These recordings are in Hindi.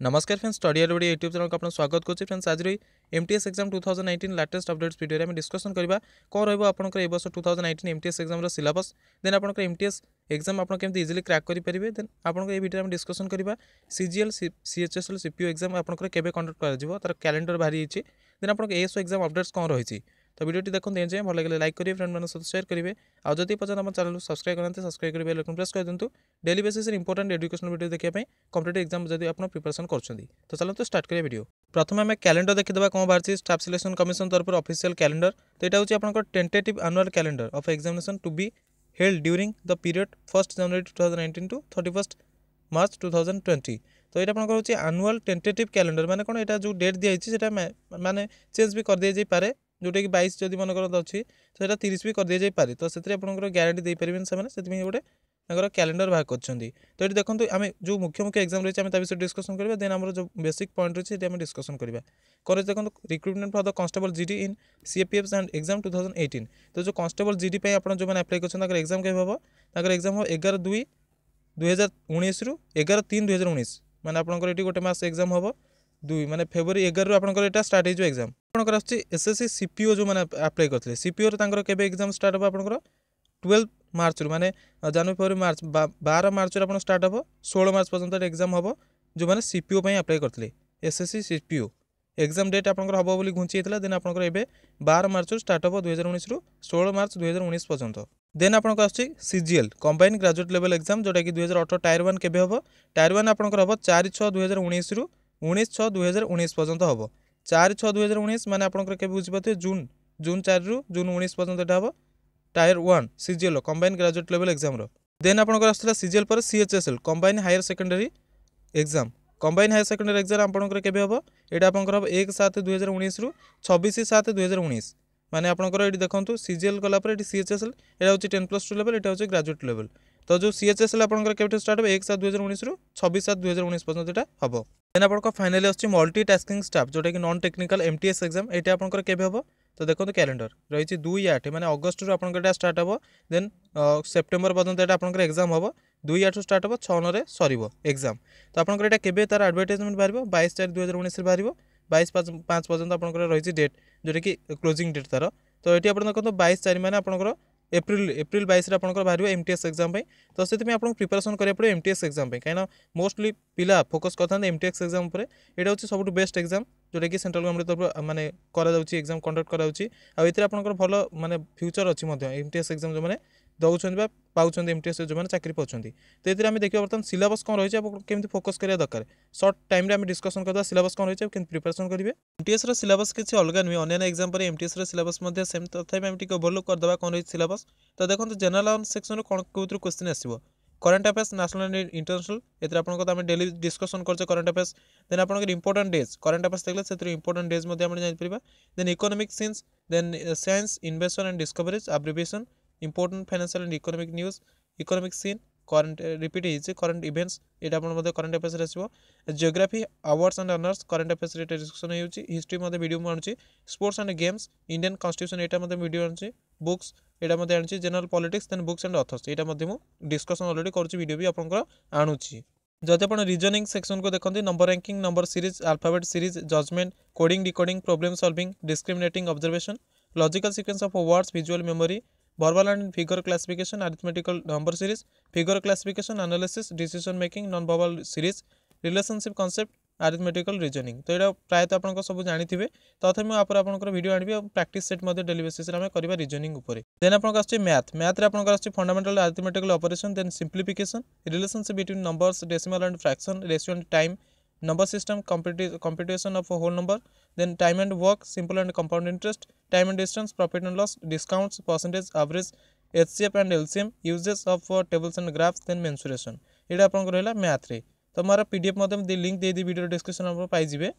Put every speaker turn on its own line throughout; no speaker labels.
नमस्कार friends, study our YouTube channel को आपन स्वागत करछि। फ्रेंड्स आज MTS exam 2019 latest updates video रे हम डिस्कशन करबा कोन रहबो आपनकर ए वर्ष 2019 एमटीएस एग्जाम रो सिलेबस, देन आपनकर एमटीएस एग्जाम आपन केमति इजीली क्रैक करि परिबे। देन आपनकर ए वीडियो रे हम डिस्कशन करबा सीजीएल सीएचएसएल सीपीयू एग्जाम आपनकर केबे कंडक्ट करा जिवो, तार कैलेंडर बाहरी हिची। देन आपनकर एएसओ एग्जाम अपडेट्स कोन रहिछि, तो वीडियो देखो जाए भल लगे लाइक करेंगे, फ्रेंड मैंने शेयर करेंगे। आज जब पर्यटन आम चैनल सब्सक्राइब करते सब्सक्राइब करेंगे, बेल आइकन प्रेस कर दिंतु। Daily basis important educational video देखा कॉम्पिटिटिव एग्जाम जब आप प्रिपरेशन कर, तो चलो स्टार्ट करिए वीडियो। प्रथम आम कैलेंडर देखीदा कौन बाहर स्टाफ सिलेक्शन कमिशन तरफ ऑफिशियल कैलेंडर। तो यहाँ हूँ आपंकर tentative annual calendar of examination to be held during the period 1 January 2019 to 31 March 2020। तो ये आपंकर हूँ एनुअल टेंटेटिव कैलेंडर माने कौन, यहाँ जो डेट दिखाई माने चेंज भी कर दिया पारे, जोटा कि 22 जदि मनकर अच्छी तो यहाँ 30 भी कर दी जापे। तो से ग्यारंटी दे पारे से गोटे कैलेंडर बाहर कर। तो ये देखो आम जो मुख्य मुख्य एग्जाम रही है विषय डिस्कसन करवा। देन आम जो बेसिक पॉइंट रही है डिस्कसन करवा। कॉलेज देखो recruitment for the constable GD in CAPF and exam 2018। तो जो कांस्टेबल जीडी पे आप जो अप्लाई कर एग्जाम के हम एग्जाम हम 11/2/2019 रु 11/3/2019 माने आपनकर एटी गोटे मास एग्जाम हम 2 माने फेब्रुआरी 11 रु आपनकर एटा स्टार्ट हो एग्जाम। आपनकर आछि एसएससी सीपीओ जो माने अप्लाई करथिले सीपीओ रे तांकर केबे एग्जाम स्टार्ट हो आपनकर 12 मार्च रु माने जनवरी फरवरी मार्च 12 मार्च रे आपन स्टार्ट हो 16 मार्च पर्यंत एग्जाम हो जो माने सीपीओ पई अप्लाई करथिले एसएससी सीपीओ एग्जाम डेट आपनकर हबो बोली घुंची हेतला। देन आपनकर एबे 12 मार्च रु स्टार्ट हो 2019 रु 16 मार्च 2019 पर्यंत। देन आपनकर आछि CGL combined graduate level exam जोटा कि 2018 टायर 1 केबे हो टायर 1 आपनकर हो 4/6/2019 रु 19/6/2019 पर्यंत हम 4/6/2019 माने आपनकर केबे बुझी पाते जून 4 रु जून 19 पर्यंत एटा हम tier 1 CGL combined graduate level exam रो। देन आपनकर आस्थिला सीजीएल पर CHSL combined higher secondary exam combined higher secondary exam आपनकर केबे हो एटा आपनकर हो 1/7/2019 रु 26/7/2019 माने आपनकर एटी देखंतु सीजीएल गला पर एटी सीएचएसएल एटा होची 10+2 लेवल, एटा होची ग्रेजुएट लेवल। तो जो सीएचएसएल आपनकर केबे स्टार्ट हो 1/7/2019 रु 26/7/2019 पर्यंत एटा हबो। देन आपनकर फाइनली आछि मल्टीटास्किंग स्टाफ जोटा कि नॉन टेक्निकल एमटीएस एग्जाम एटा आपनकर केबे हबो। तो देखो कैलेंडर रही 2/8 माने अगस्त रु आपनकर स्टार्ट हबो। देन सेप्टेम्बर पर्यंत एटा आपनकर एग्जाम हबो 2/8 स्टार्ट हबो 6 रे सरीबो एग्जाम। तो आपनकर एटा केबे तार एडवर्टाइजमेंट बारिबो 22/4/2019 रे बारिबो 22/5 पर्यंत आपनकर रही डेट जोटा कि क्लोजिंग डेट तार। तो ये आप देखो 22/4 माने आपनकर एप्रिल 22 आपनकर बाहर एमटीएस एग्जाम पे। तो से आपको प्रिपरेशन करिया पड़े एमटीएस एग्जाम पे, कहीं मोस्टली पिला फोकस करते एमटीएस एग्जाम पर। यहाँ हूँ सब बेस्ट एग्जाम जोटा कि सेंट्रल गवर्नमेंट तरफ माने एग्जाम कंडक्ट कराउछि। आउ भल माने फ्यूचर अच्छी एमटीएस एग्जाम जो मैंने दौरान पाँच एमटीएस जो मैंने चाकरी पाँच। तो ये आम देखिए बर्तमान सिलेबस कौन रही है केमती फोकस करा दरकार सर्ट टाइम आम डिस्कसन करदा सिलेबस कौन रही है प्रिपरेशन करेंगे। एमटीएस सिलेबस किसी अलग नुहे अन्य एग्जाम पर एमटीएस सिलेबस सेम तथापि आम ओवरलुक करदे कौन रही सिलेबस। तो देखो जनरल सेक्शन कौन कौन क्वेश्चन आसो current affairs national and international ये आप डेली डिस्कसन कर करंट अफेयर्स। देन आप इंपोर्टेंट डेज करंट अफेयर्स देखले से इंपोर्टेंट डेज जापर। Then economic scenes then science invention and discoveries abbreviation important financial and economic news economic scene current repeat होती करंट इवेंट्स यहाँ आप करंट अफेयर्स आसो। Geography awards and honours current affairs discussion होती हिस्ट्री वीडियो मुझे sports and games Indian constitution यहाँ वीडियो आनी बुक्स यहाँ आनी general politics then books and authors यहाँ डिस्कसन ऑलरेडी करुँच वीडियो भी आपको आणुची। जब आप रीजनिंग सेक्शन को देखते number ranking number series alphabet series judgement coding decoding problem solving discriminating observation logical sequence of words visual memory verbal and figure classification arithmetical number series figure classification analysis decision making non verbal series relationship concept arithmetical reasoning। तो यहाँ प्रायत आप सब जानी तथा मुझे आप वीडियो आनी प्रैक्टिस सेट डेली बेसिस करवा रिजनिंग उपर। देन आपको मैथ मैथ आपको fundamental arithmetical operation then simplification relationship between numbers decimal and fraction ratio and time number system computation of a whole number then time and work simple and compound interest time and distance profit and loss discounts percentage average HCF and LCM uses of tables and graphs then mensuration ये आपको रहा मैथ रे। तो मोर पीडीएफ लिंक दे दी वीडियो डिस्क्रिप्शन आप पाइबे।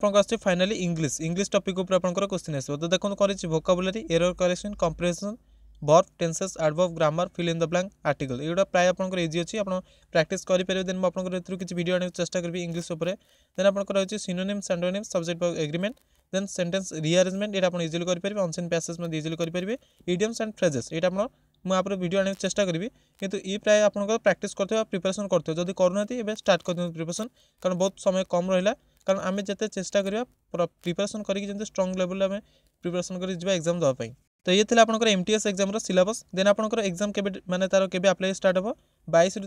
आपको फाइनाली इंग्लिश टॉपिक ऊपर आपको क्वेश्चन आसो। तो देखो कर vocabulary error correction comprehension verb tenses adverb grammar fill in the blank article एगुड़ा प्राय आपको इजी अच्छी आप प्रैक्टिस करेंगे। देन मुझे किसी वीडियो आने चेष्टा करी इंग्लिश उपर। देन आपको रही synonyms antonyms subject agreement then sentence rearrangement ये आप इजिली करेंगे अनसेन पैसेज इजिली करेंगे इडियम्स एंड फ्रेजेस ये आप मुझे वीडियो आने चेष्टा करी किंतु ये प्राय आप प्रैक्टिस करते प्रिपरेशन करते जदि करूना एवं स्टार्ट कर दिखाँ प्रिपरेशन कारण बहुत समय कम रहा कारण आम जिते चेष्टा करवा प्रिपरेशन करके स्ट्रंग लेवल में प्रिपरेशन कर एग्जाम देवाई। तो ये थी आपंकर एमटीएस एग्जाम सिलेबस देन आपंकर एग्जाम के माने तार के अप्लाई स्टार्ट हो 22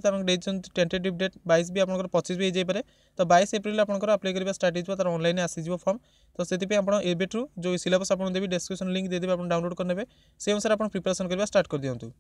टेंटेटिव डेट 22 भी आपंकर 25 भी हो तो 22 एप्रिल आपंकर अप्लाई करवा स्टार्ट हो तार ऑनलाइन आसीज फॉर्म तो से आप एबेठू जो सिलेबस आपको देवी डिस्क्रिप्शन लिंक देदेवी आप डाउनलोड करने से अनुसार आप प्रिपरेशन करवा स्टार्ट कर दिंतु।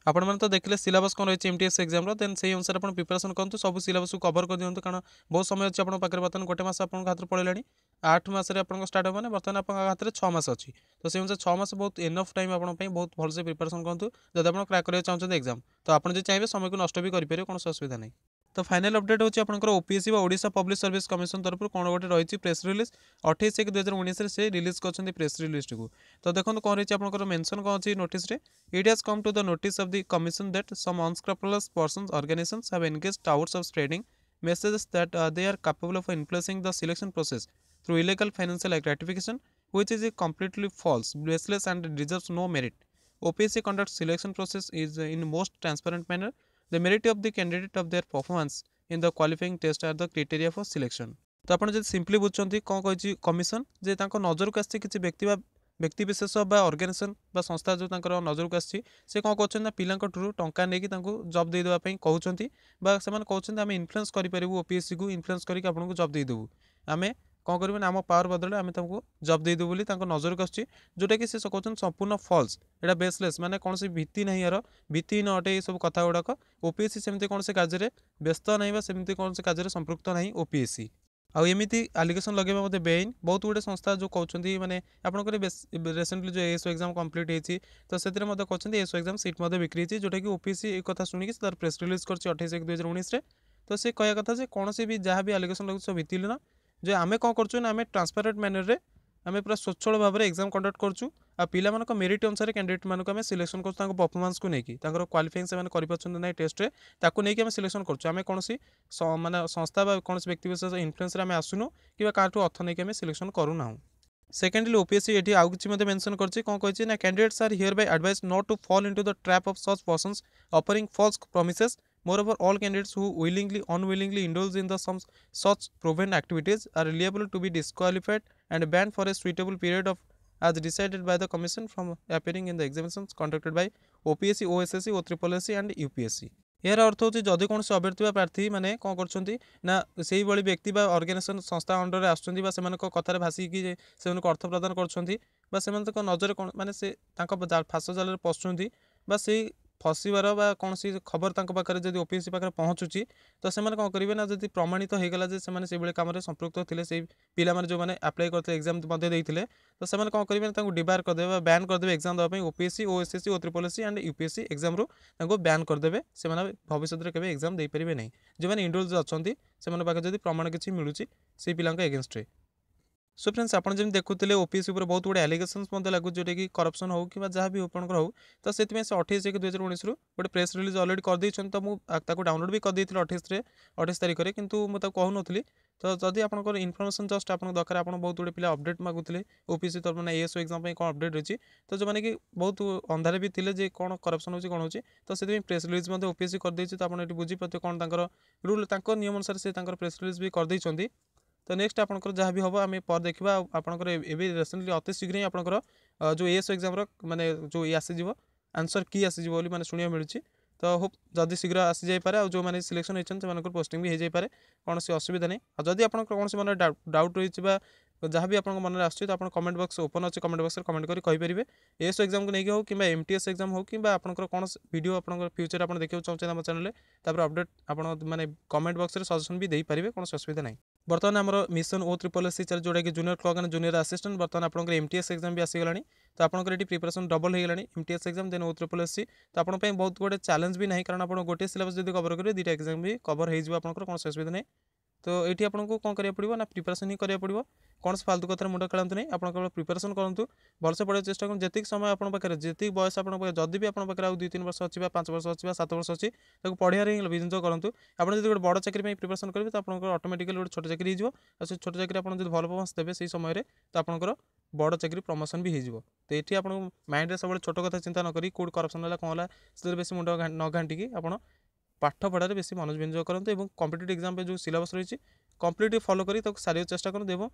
आपण मैंने तो देखले सिलेबस कौन रही एमटीएस एग्जाम देन से अनुसार आप प्रिपरेशन करूँ सब सिलेबस को कवर कर दिंतु कारण बहुत समय अच्छे आप बर्तमान गोटे मस आप हाथ पड़े 8 मसरे आप स्टार्ट हो मैंने बर्तमान आप हाथ में 6 मास अच्छी तो से अनुसार 6 मास बहुत एनफ टाइम आप बहुत भलसे प्रिपरेशन करूँ जब आप क्रैक करना चाहते एग्जाम तो आप चाहिए समय को नष्ट भी करेंगे कौन असुविधा नहीं। तो फाइनल अपडेट होची आपनकर ओपीएससी व ओडिशा पब्लिक सर्विस कमिशन तरफ कौन गोटे रही प्रेस रिलीज 28/1/2019 से रिलीज कर प्रेस रिलीज को तो देखो कौन रही आपनकर मेंशन कौन अच्छी नोटिस रे it has come to the notice of the commission that some unscrupulous persons organisations have engaged towers of spreading messages that they are capable of influencing the selection process through illegal financial gratification which is completely false, baseless and deserves no merit. OPSC conducts selection process is in most transparent manner. The merit of the candidate of their performance in the qualifying test are the criteria for selection. तो आप सिंपली बुझुंट कौन कही कमिशन जे नजर को आसी किसी व्यक्ति विशेष ऑर्गेनाइजेशन संस्था जो नजर को आसी कौन कर पिला टंका नहीं जॉब देदेवाई कहते कहते आम इन्फ्लुएंस करूँ ओपीएससी को इन्फ्लुएंस करके आपको जॉब देदेवु आम कौन करें आम पावर बदले आम तुमको जॉब देदेवु नजर को आसी जोटा कि कहते संपूर्ण फॉल्स एटा बेसलेस माने कौन से भित्ति नहीं यार भित्तिहीन अटे ये सब कथा गुड़ाक ओपीएससी सेमती कौन से कार्य व्यस्त नहीं सेमती कौन से कार्य संपृक्त नहीं ओपीएससी आमती आलिगेसन लगेगा मत बेआईन बहुत गुड़े संस्था जो कहते मैंने आपंकर रिसेंटली जो एएसओ एग्जाम कंप्लीट होती तो से कहते एएसओ एग्जाम सीट बिक्री जोटा कि ओपीएससी एक कथा शुणिक तार प्रेस रिलीज कर 28/1/2019 तो से कह कथा कौन भी जहाँ भी आलिगेसन लगे सब भित्तिहीन ना जो आम कौन कर ट्रांसपेरेंट मैनर रे आम पूरा स्वच्छल भाव में एग्जाम कंडक्ट करूँ आ पिला मेरिट अनुसार कैंडिडेट मानक आम सिलेक्शन कर परफॉर्मेंस को लेकिन क्वालिफाइंग से कर टेस्ट रे ताकू नहीं आम सिलेक्शन करें कौन माने संस्था कौन व्यक्ति विशेष इन्फ्लुएंस आम आसुनु कि काठू अर्थ नहीं आम सिलेक्शन करूना। सेकेंडली ओपीएससी ये आउ कि मेंशन करछि कौन कही ना candidates are hereby advise not to fall into the trap of such persons offering false promises moreover all candidates who unwillingly indulge in the some such proven activities are liable to be disqualified and banned for a suitable period of as decided by the commission from appearing in the examinations conducted by OPSC, OSSC, OSSC and UPSC। यार अर्थ होची जदि कौन से अभ्यर्थी प्रार्थी मैंने कौन कर व्यक्ति ऑर्गेनाइजेशन संस्था अंडर आसुँच कथार भाषिकी से अर्थ प्रदान कर नजर कौन माने से फास जाल पशुंट से फसबार कौन सी खबर पाखे जब ओपीएससी पाखे पहुँचुची तो से कौन करेंगे ना जब प्रमाणित होगा से कम संपृक्त थे से पिला जो मैंने अप्लाई करते एग्जाम देते तो से कौन करेंगे डिबार करदे बैन करदे एग्जाम देवाई OPSC, OSSC, OSSC and UPSC exam रू बैन करदे से भविष्य में केवल एग्जाम दे पारे नहीं जो मैंने इंडिविजुअल्स अच्छा से पाखे जब प्रमाण किसी मिलूँ से पिला एगेन्स्ट। सो फ्रेंड्स आप जब देखुले ओपीएससी पर बहुत गुड़े एलिगेशंस लगुच जोटा कि करप्शन हो कि जहाँ भी आपंकर हो तो से 28/1/2019 गोटे प्रेस रिलीज अलरेडी कर तो मुझे डाउनलोड भी कर 28 तारीख में किंतु मुझे कहूनी तो जदि आपंकर इनफर्मेशन जस्ट आप दरकार आप बहुत गुड़े पिला अपडेट मागुले ओपीएससी तरफ ना एएसओ एग्जाम कौन अपडेट रही तो जो मैंने कि बहुत अंधारे भी थे जे कौन करप्शन हो कौन हो तो से प्रेस रिलीज ओपीएससी कर तो आप बुझीपारे कौन रूल नियम अनुसार से प्रेस रिलीज भी कर तो नेक्स्ट आपंकर जहाँ भी हम आम पर देखा आपंकर रिसेंटली अति शीघ्र ही आपंकर जो एएसओ एग्जाम माने जो ये आसीज आंसर की आसीज मैंने शुणा मिलूँ तो होप जल्दी शीघ्र आसी जाए जो मैंने सिलेक्शन होती पोस्टिंग भी हो जाए कौन सी असुविधा नहीं जदि आप कौन से मन डाउट रही जहाँ भी आपको मन आस कमेंट बॉक्स ओपन अच्छे कमेंट बॉक्स कमेंट कर कहींपर एएसओ एग्जाम को लेकिन हो कि एमटीएस एग्जाम हो कि आपंकर कौन वीडियो आप फ्यूचर आप देखा चाहते आम चैनल अपडेट आप माने कमेंट बॉक्स में सजेशन भी दे पारे कौन असुविधा नहीं। बर्तमान आमर मिशन OSSC चल जोटा कि junior clerk and junior assistant बर्तमान आपंकर एमटीएस एग्जाम भी आसीगला तो आपंकर ये प्रिपरेशन डबल हो गला एमटीएस एग्जाम देन OSSC तो आप बहुत गुड़े चैलेंज भी नहीं कारण आप गोटे सिलेबस जब कवर करेंगे दुटा एग्जाम भी कवर हो कौन असुविधा नहीं। तो ये आपको कौन करा पड़ो ना प्रिपरेशन ही करा पड़ो कौन से फालतू कथार मुंड खेलते नहीं आप प्रिपरेशन करूँ भलसे पढ़ाई चेस्ट करूँ जी समय आप जी बयस आप जब भी आप 2-3 वर्ष अच्छी 5 वर्ष अच्छी 7 वर्ष अच्छी पढ़ाई ही विनियोग करूँ आप जो गोटे बड़ चाकरी प्रिपरेशन करेंगे तो आप ऑटोमेटिकली गोटे छोट चाकरी हो छोट चाकरी आप भल परफॉर्मेंस देते से समय तो आपंकर बड़ चाकरी प्रमोशन भी हो। तो ये आप माइंड में सब छोट कथा चिंता न करी कौट करप्शन है कौन है से बेसी मुंड न घाटिकी आप पाठ पढ़ार बेसी मनोज विनियोग करूँ और कॉम्पिटिटिव एग्जाम पे जो सिलेबस रही कंप्लीटली फॉलो करी सारे चेष्टा करूँ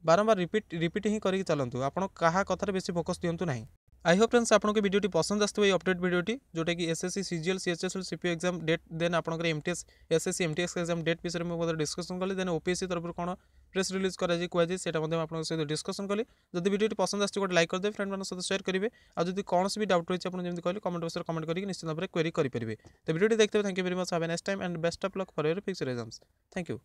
बारंबार रिपीट ही करके चलतु आप कथार बेसी फोकस दिंतु ना। आई होप फ्रेंड्स आपको वीडियो पसंद आसो ये अपडेट वीडियो जोटा कि SSC CGL CHSL CPO exam date then आपंकर MTS SSC MTS exam date विषय में डिस्कसन कली देन ओपीएससी तरफ कौन प्रेस रिलीज कराई कहुए से सहित डिस्कसन कली जब वीडियो पसंद आसे गोटे लाइक करदे फ्रेंड मान सहित शेयर करेंगे और जब कौन भी डाउट रही है जमी कहले कमेंट बॉक्स में कमेंट करके निश्चित भाव में क्वेरी करेंगे। तो वीडियो देखते हैं। Thank you very much. Have a nice time and best of luck for your future exams. Thank you.